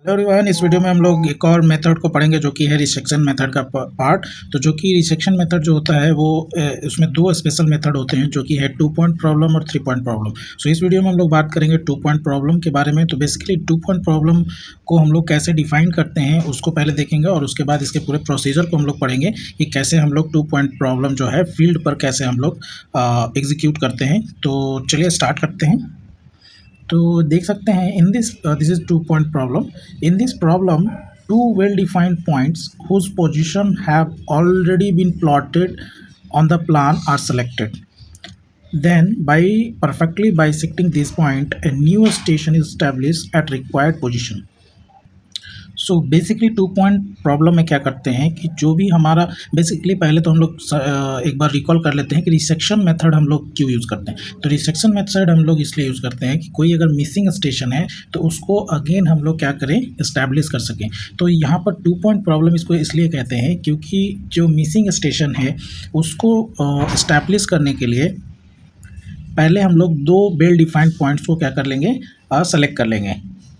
Hello everyone, इस video में हम लोग एक और मेथड को पढ़ेंगे जो कि है रिसेक्शन मेथड का पार्ट। तो जो कि रिसेक्शन मेथड जो होता है वो उसमें दो स्पेशल मेथड होते हैं जो कि है 2 पॉइंट प्रॉब्लम और 3 पॉइंट प्रॉब्लम। सो इस वीडियो में हम लोग बात करेंगे 2 पॉइंट प्रॉब्लम के बारे में। तो बेसिकली 2 पॉइंट प्रॉब्लम को हम लोग कैसे डिफाइन करते हैं उसको पहले देखेंगे और उसके बाद इसके पूरे प्रोसीजर को हम लोग पढ़ेंगे कि कैसे हम लोग 2 पॉइंट प्रॉब्लम जो है फील्ड पर कैसे हम लोग एग्जीक्यूट करते हैं। तो चलिए स्टार्ट करते हैं। तो देख सकते हैं in this is 2 point problem. In this problem two well defined points whose position have already been plotted on the plan are selected. Then by perfectly bisecting this point a new station is established at required position. So basically 2 point problem में क्या करते हैं कि जो भी हमारा basically पहले तो हम लोग एक बार रिकॉल कर लेते हैं कि रिसेक्शन मेथड हम लोग क्यों यूज़ करते हैं। तो रिसेक्शन मेथड हम लोग इसलिए यूज़ करते हैं कि कोई अगर मिसिंग स्टेशन है तो उसको अगेन हम लोग क्या करें, इस्टेब्लिश कर सकें। तो यहाँ पर 2 पॉइंट प्रॉब्लम इसको इसलिए कहते हैं क्योंकि जो मिसिंग स्टेशन है उसको इस्टेब्लिश करने के लिए पहले हम लोग 2 वेल डिफाइंड पॉइंट्स को क्या कर लेंगे, सेलेक्ट कर लेंगे,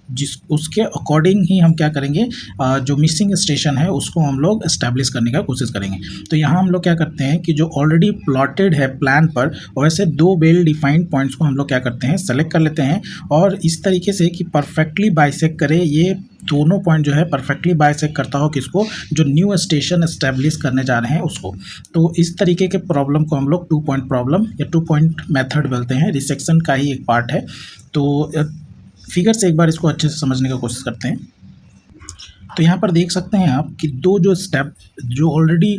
जिस उसके अकॉर्डिंग ही हम क्या करेंगे, जो मिसिंग स्टेशन है उसको हम लोग इस्टेब्लिश करने का कोशिश करेंगे। तो यहाँ हम लोग क्या करते हैं कि जो ऑलरेडी प्लॉटेड है प्लान पर वैसे 2 वेल डिफाइंड पॉइंट्स को हम लोग क्या करते हैं, सेलेक्ट कर लेते हैं और इस तरीके से कि परफेक्टली बाइसेक्ट करे, ये दोनों पॉइंट जो है परफेक्टली बाइसेक्ट करता हो किसको, जो न्यू स्टेशन इस्टेब्लिश करने जा रहे हैं उसको। तो इस तरीके के प्रॉब्लम को हम लोग 2 पॉइंट प्रॉब्लम या 2 पॉइंट मेथड बोलते हैं, रिसेक्शन का ही एक पार्ट है। तो फिगर से एक बार इसको अच्छे से समझने की कोशिश करते हैं। तो यहाँ पर देख सकते हैं आप कि दो जो स्टेप जो ऑलरेडी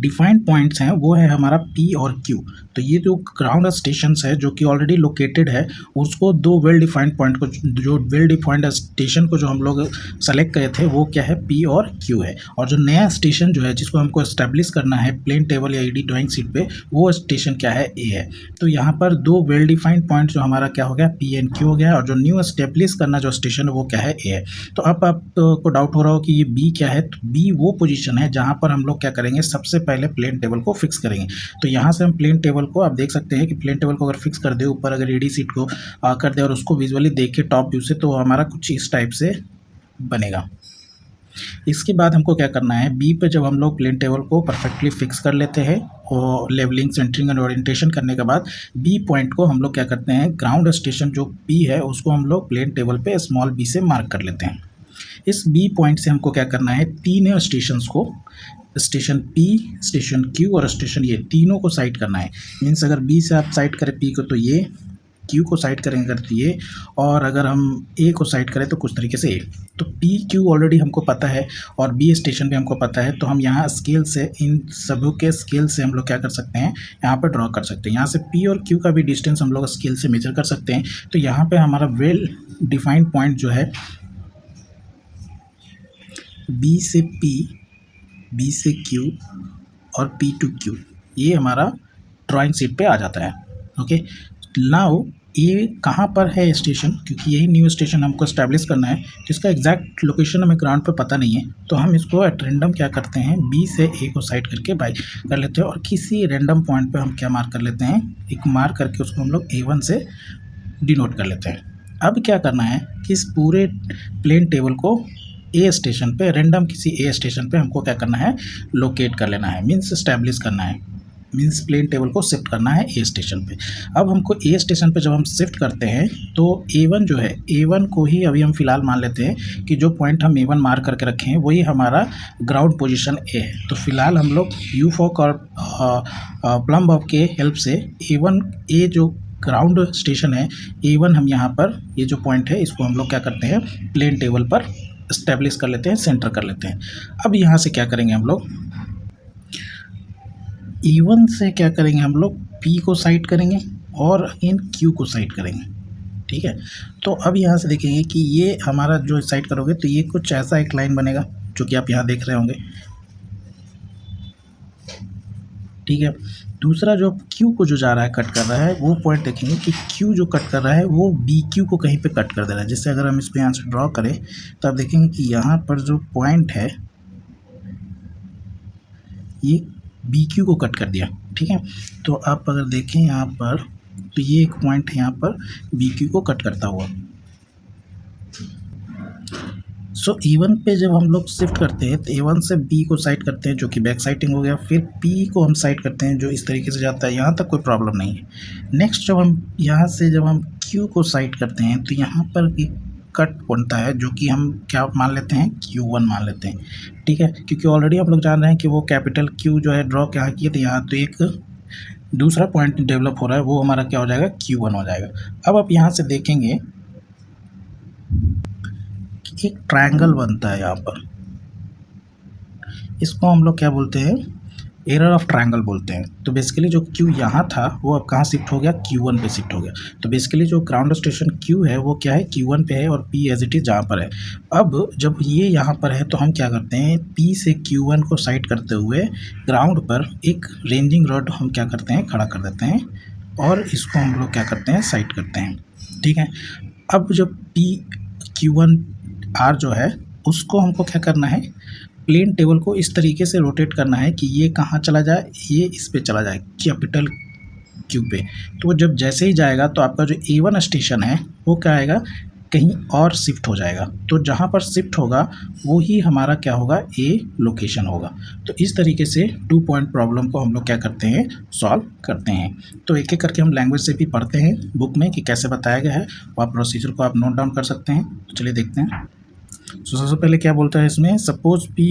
डिफाइंड पॉइंट्स हैं वो है हमारा P और Q। तो ये जो ग्राउंड स्टेशंस है जो कि ऑलरेडी लोकेटेड है उसको 2 वेल डिफाइंड पॉइंट को, जो वेल डिफाइंड स्टेशन को जो हम लोग सेलेक्ट करे थे वो क्या है, P और Q है। और जो नया स्टेशन जो है जिसको हमको एस्टेब्लिश करना है प्लेन टेबल या ईडी ड्राइंग शीट पे, वो स्टेशन क्या है, A है। तो यहाँ पर 2 वेल डिफाइंड पॉइंट जो हमारा क्या हो गया, P एंड Q हो गया, और जो न्यू एस्टेब्लिश करना जो स्टेशन है वो क्या है, A है। तो अब आपको डाउट हो रहा हो कि ये B क्या है, तो B वो पोजीशन है जहाँ पर हम लोग क्या करेंगे, सबसे पहले प्लेन टेबल को फिक्स करेंगे। तो यहाँ से हम प्लेन टेबल को, आप देख सकते हैं कि प्लेन टेबल को अगर फिक्स कर दे ऊपर, अगर ईडी सीट को कर दे और उसको विजुअली देखे टॉप व्यू से, तो हमारा कुछ इस टाइप से बनेगा। इसके बाद हमको क्या करना है, बी पे जब हम लोग प्लेन टेबल को परफेक्टली फिक्स कर लेते हैं और लेवलिंग, सेंटरिंग एंड ओरिएंटेशन करने के बाद बी पॉइंट को हम लोग क्या करते हैं, ग्राउंड स्टेशन जो पी है उसको हम लोग प्लेन टेबल पे स्मॉल बी से मार्क कर लेते हैं। इस बी पॉइंट से हमको क्या करना है, 3 स्टेशंस को, स्टेशन P, स्टेशन Q और स्टेशन ये तीनों को साइड करना है। मीन्स अगर B से आप साइड करें P को तो ये, Q को साइड करेंगे अगर तो ये, और अगर हम A को साइड करें तो कुछ तरीके से A। तो P Q ऑलरेडी हमको पता है और B स्टेशन भी हमको पता है, तो हम यहाँ स्केल से, इन सभी के स्केल से हम लोग क्या कर सकते हैं, यहाँ पर ड्रॉ कर सकते हैं। यहाँ से P और Q का भी डिस्टेंस हम लोग स्केल से मेजर कर सकते हैं। तो यहाँ पर हमारा वेल डिफाइंड पॉइंट जो है B से P, B से Q और P to Q, ये हमारा ड्राइंग शीट पे आ जाता है। ओके, नाउ ये कहाँ पर है स्टेशन, क्योंकि यही न्यू स्टेशन हमको इस्टेब्लिश करना है, तो इसका एग्जैक्ट लोकेशन हमें ग्राउंड पे पता नहीं है। तो हम इसको एट रेंडम क्या करते हैं, B से A को साइड करके बाई कर लेते हैं और किसी रेंडम पॉइंट पे हम क्या मार्क कर लेते हैं, एक मार्क करके उसको हम लोग A1 से डिनोट कर लेते हैं। अब क्या करना है कि इस पूरे प्लेन टेबल को A स्टेशन पे, रेंडम किसी A स्टेशन पे हमको क्या करना है, लोकेट कर लेना है, मीन्स इस्टेब्लिश करना है, मीन्स प्लेन टेबल को शिफ्ट करना है A स्टेशन पे। अब हमको A स्टेशन पे जब हम शिफ्ट करते हैं तो A1 जो है, A1 को ही अभी हम फिलहाल मान लेते हैं कि जो पॉइंट हम A1 मार्क करके रखे हैं वही हमारा ग्राउंड पोजीशन A है। तो फिलहाल हम लोग यूफॉक और प्लम बॉब के हेल्प से A1, A जो ग्राउंड स्टेशन है A1, हम यहाँ पर ये जो पॉइंट है इसको हम लोग क्या करते हैं, प्लेन टेबल पर इस्टेब्लिश कर लेते हैं, सेंटर कर लेते हैं। अब यहाँ से क्या करेंगे हम लोग, E1 से क्या करेंगे हम लोग, P को साइड करेंगे और अगेन Q को साइड करेंगे। ठीक है, तो अब यहाँ से देखेंगे कि ये हमारा जो साइड करोगे तो ये कुछ ऐसा एक लाइन बनेगा जो कि आप यहाँ देख रहे होंगे। ठीक है, दूसरा जो Q को जो जा रहा है, कट कर रहा है, वो पॉइंट देखेंगे कि Q जो कट कर रहा है वो BQ को कहीं पे कट कर दे रहा है। जैसे अगर हम इसको यहाँ से ड्रॉ करें तो आप देखेंगे कि यहाँ पर जो पॉइंट है ये BQ को कट कर दिया। ठीक है, तो आप अगर देखें यहाँ पर तो ये एक पॉइंट है यहाँ पर BQ को कट करता हुआ। सो E1 पे जब हम लोग शिफ्ट करते हैं तो A1 से B को साइड करते हैं जो कि बैक साइटिंग हो गया, फिर P को हम साइड करते हैं जो इस तरीके से जाता है, यहाँ तक कोई प्रॉब्लम नहीं है। नेक्स्ट जब हम यहाँ से जब हम Q को साइड करते हैं तो यहाँ पर एक कट बनता है जो कि हम क्या मान लेते हैं, Q1 मान लेते हैं, ठीक है, क्योंकि ऑलरेडी हम लोग जान रहे हैं कि वो कैपिटल Q जो है ड्रॉ क्या किए थे यहाँ, तो एक दूसरा पॉइंट डेवलप हो रहा है, वो हमारा क्या हो जाएगा, Q1 हो जाएगा। अब आप यहाँ से देखेंगे कि एक ट्रायंगल बनता है यहाँ पर, इसको हम लोग क्या बोलते हैं, एरर ऑफ ट्रायंगल बोलते हैं। तो बेसिकली जो Q यहाँ था वो अब कहाँ शिफ्ट हो गया, Q1 पे शिफ्ट हो गया। तो बेसिकली जो ग्राउंड स्टेशन Q है वो क्या है, Q1 पे है और P एज इट इज़ जहाँ पर है। अब जब ये यहाँ पर है तो हम क्या करते हैं, P से Q1 को साइड करते हुए ग्राउंड पर एक रेंजिंग रॉड हम क्या करते हैं, खड़ा कर देते हैं और इसको हम लोग क्या करते हैं, साइड करते हैं, ठीक है। अब जब P Q1 R जो है उसको हमको क्या करना है, प्लेन टेबल को इस तरीके से रोटेट करना है कि ये कहाँ चला जाए, ये इस पे चला जाए, कैपिटल Q पे। तो जब जैसे ही जाएगा तो आपका जो A1 स्टेशन है वो क्या आएगा, कहीं और शिफ्ट हो जाएगा। तो जहाँ पर शिफ्ट होगा वो ही हमारा क्या होगा, A लोकेशन होगा। तो इस तरीके से 2 पॉइंट प्रॉब्लम को हम लोग क्या करते हैं, सॉल्व करते हैं। तो एक एक करके हम लैंग्वेज से भी पढ़ते हैं बुक में कि कैसे बताया गया है, वो आप प्रोसीजर को आप नोट डाउन कर सकते हैं। तो चलिए देखते हैं। सबसे पहले क्या बोलता है इसमें, suppose P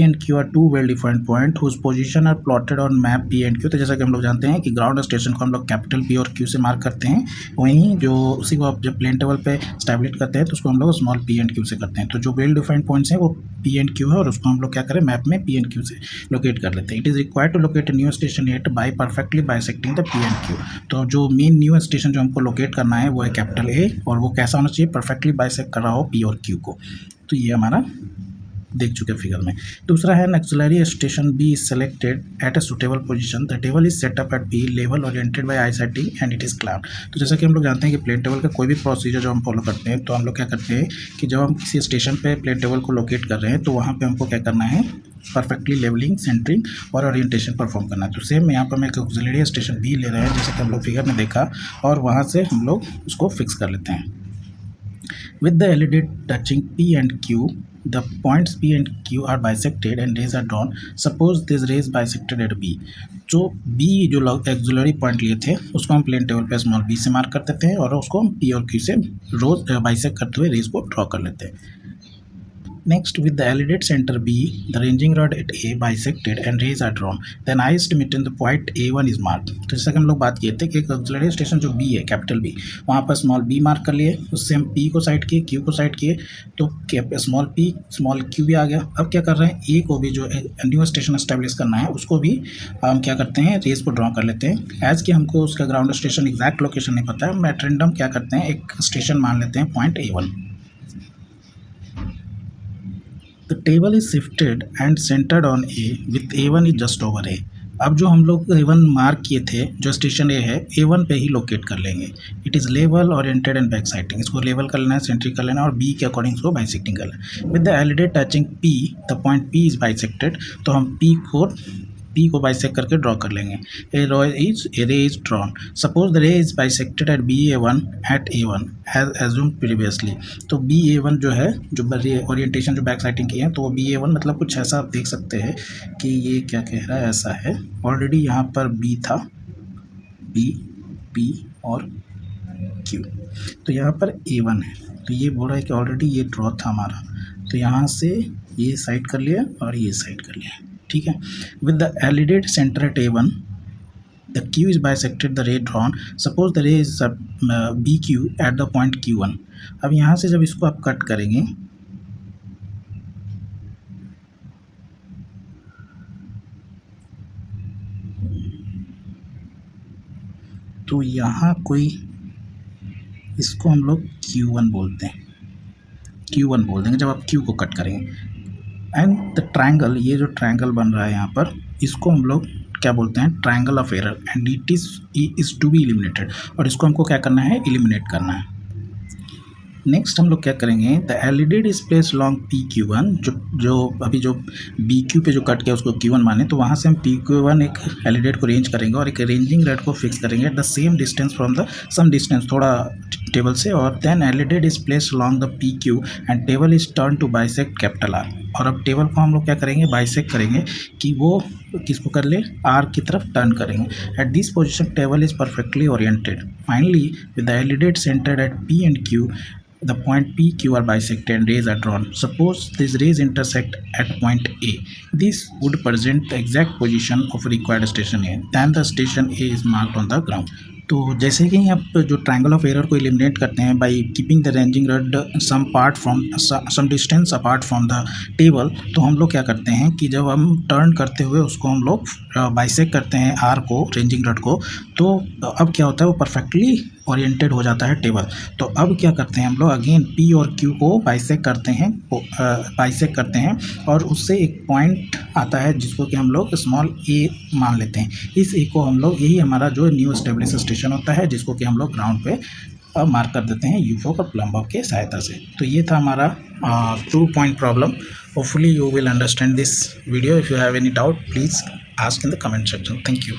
and Q are two well defined point whose position are plotted on map P and Q। तो जैसा कि हम लोग जानते हैं कि ग्राउंड स्टेशन को हम लोग कैपिटल P और Q से मार्क करते हैं, वहीं जो उसी को आप जब प्लेन टेबल पे स्टैब्लिश करते हैं तो उसको हम लोग स्मॉल P and Q से करते हैं। तो जो वेल डिफाइंड पॉइंट्स हैं वो P and Q है और उसको हम लोग क्या करें, मैप में P and Q से लोकेट कर लेते हैं। It is required to locate new station at by perfectly bisecting the P and Q। तो जो मेन न्यू स्टेशन जो हमको लोकेट करना है वो है कैपिटल A और वो कैसा होना चाहिए, परफेक्टली बाइसेक्ट कर रहा हो P और Q को। तो ये हमारा देख चुके फिगर में। दूसरा है, auxiliary station B is selected at a suitable position, the table is set up at B level oriented by eye setting and it is clamped. तो जैसा कि हम लोग जानते हैं कि प्लेन टेबल का कोई भी प्रोसीजर जो हम फॉलो करते हैं तो हम लोग क्या करते हैं कि जब हम किसी स्टेशन पे प्लेन टेबल को लोकेट कर रहे हैं तो वहाँ पे हमको क्या करना है, परफेक्टली लेवलिंग, सेंटरिंग और ओरिएंटेशन परफॉर्म करना है। तो सेम यहाँ पर हम एक ऑक्सिलरी स्टेशन बी ले रहे हैं जैसे कि हम लोग फिगर में देखा, और वहाँ से हम लोग उसको फिक्स कर लेते हैं। With the LED touching P and Q, the points P and Q are bisected and rays are drawn. Suppose this rays bisected at B। जो B जो एक्सिलरी पॉइंट लिए थे उसको हम प्लेन टेबल पे स्मॉल b से mark कर देते हैं और उसको हम P और Q से रोज बाइसेक्ट करते हुए रेज को ड्रॉ कर लेते हैं। Next, with the elided center B, the ranging rod at A bisected and rays are drawn. Then I estimate the point A1 is marked। तो जैसा कि हम लोग बात किए थे कि एक ऑक्सिलरी स्टेशन जो B है, कैपिटल B, वहाँ पर स्मॉल b मार्क कर लिए, उससे हम P को साइड किए, Q को साइड किए, तो स्मॉल p स्मॉल q भी आ गया। अब क्या कर रहे हैं, A को भी जो न्यू स्टेशन एस्टेब्लिश करना है उसको भी हम क्या करते हैं, रेस को ड्रॉ कर लेते हैं। एज कि हमको उसका ग्राउंड स्टेशन एग्जैक्ट लोकेशन नहीं पता है, हम एट रेंडम क्या करते हैं, एक स्टेशन मान लेते हैं point A1। The table is shifted and centered on A with A1 is just over A। अब जो हम लोग A1 मार्क किए थे, जो स्टेशन A है, A1 पे ही लोकेट कर लेंगे। It is level oriented and back sighting, इसको लेवल कर लेना है, सेंट्रिक कर लेना है और B के अकॉर्डिंग इसको बाइसेक्टिंग कर लेना है। With the elided touching P, the point P is bisected, तो हम P को बाइसेक्ट करके ड्रॉ कर लेंगे। A ray is drawn. Suppose the ray is bisected at BA1 at A1 as assumed previously. तो BA1 जो है, जो ओरिएंटेशन जो बैक साइटिंग की है, तो वो BA1 मतलब कुछ ऐसा आप देख सकते हैं कि ये क्या कह रहा है, ऐसा है। ऑलरेडी यहाँ पर B था, B, P और Q, तो यहाँ पर A1 है। तो ये बोल रहा है कि ऑलरेडी ये ड्रॉ था हमारा, तो यहाँ से ये साइड कर लिया और ये साइड कर लिया, ठीक है। With the elided centre at A1, the Q is bisected, the रे drawn. Suppose the ray is BQ at the point Q1। अब यहाँ से जब इसको आप कट करेंगे तो यहाँ कोई, इसको हम लोग Q1 बोलते हैं, Q1 बोल देंगे जब आप Q को कट करेंगे। एंड द ट्रायंगल, ये जो ट्रायंगल बन रहा है यहाँ पर, इसको हम लोग क्या बोलते हैं, triangle of error, and it is to be eliminated. और इसको हमको क्या करना है, एलिमिनेट करना है। नेक्स्ट हम लोग क्या करेंगे, the LED displace long PQ1, जो अभी जो BQ पे जो कट किया उसको Q1 माने, तो वहाँ से हम PQ1 एक एलईडी को रेंज करेंगे और एक रेंजिंग रेड को फिक्स करेंगे at the same distance from the same distance, थोड़ा टेबल से, और then alidade displace long the PQ and table is turn to bisect capital R। और अब टेबल को हम लोग क्या करेंगे, बाइसेक्ट करेंगे कि वो किसको कर ले, R की तरफ टर्न करेंगे। At this position table is perfectly oriented. Finally with the alidade centered at P and Q, the point P, Q are bisected and rays are drawn. Suppose these rays intersect at point A. This would present the exact position of required station A. Then the station A is marked on the ground. तो जैसे कि आप जो triangle of error को eliminate करते हैं by keeping the ranging rod same distance apart from the table, तो हम लोग क्या करते हैं कि जब हम टर्न करते हुए उसको हम लोग बाइसेक्ट करते हैं आर को, रेंजिंग रड को, तो अब क्या होता है, वो परफेक्टली ओरिएंटेड हो जाता है टेबल। तो अब क्या करते हैं हम लोग, अगेन P और Q को बाइसेक्ट करते हैं और उससे एक पॉइंट आता है जिसको कि हम लोग स्मॉल a मान लेते हैं। इस a को हम लोग, यही हमारा जो न्यू एस्टेब्लिश स्टेशन होता है जिसको कि हम लोग ग्राउंड पे मार्क कर देते हैं UFO का प्लम्ब के सहायता से। तो ये था हमारा 2 point problem. Hopefully you will understand this video. If you have any doubt please ask in the comment section. Thank you.